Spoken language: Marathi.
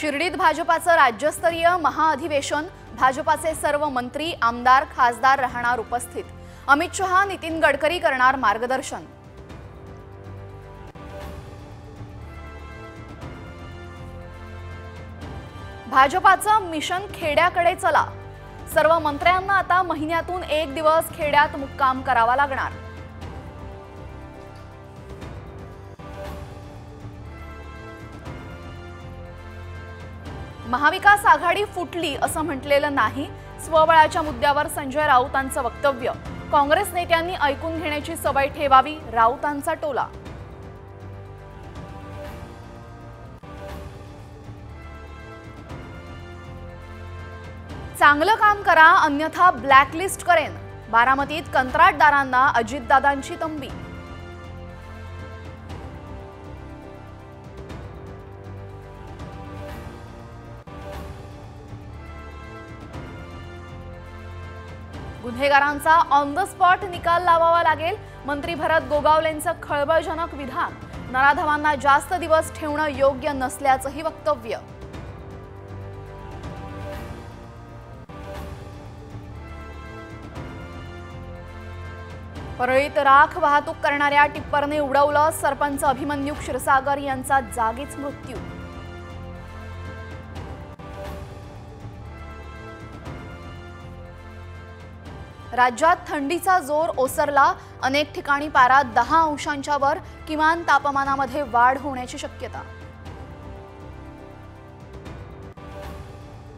शिर्डीत भाजपाचं राज्यस्तरीय महाअधिवेशन, भाजपाचे सर्व मंत्री, आमदार, खासदार राहणार उपस्थित। अमित शहा, नितीन गडकरी करणार मार्गदर्शन। भाजपाचं मिशन खेड्याकडे चला, सर्व मंत्र्यांना आता महिन्यातून एक दिवस खेड्यात मुक्काम करावा लागणार। महाविकास आघाडी फुटली असं म्हटलेलं नाही, स्वबळाच्या मुद्द्यावर संजय राऊतांचं वक्तव्य। काँग्रेस नेत्यांनी ऐकून घेण्याची सवय ठेवावी, राऊतांचा टोला। चांगलं काम करा, अन्यथा ब्लॅकलिस्ट करेन, बारामतीत कंत्राटदारांना अजितदादांची तंबी। गुन्हेगारांचा ऑन द स्पॉट निकाल लावावा लागेल, मंत्री भरत गोगावलेंचं खळबळजनक विधान। नराधमांना जास्त दिवस ठेवणं योग्य नसल्याचंही वक्तव्य। परळीत राख वाहतूक करणाऱ्या टिप्परने उडवलं, सरपंच अभिमन्यू क्षीरसागर यांचा जागीच मृत्यू। राज्यात थंडीचा जोर ओसरला, अनेक ठिकाणी पारा 10 अंशांच्या वर, किमान तापमानामध्ये वाढ होण्याची शक्यता।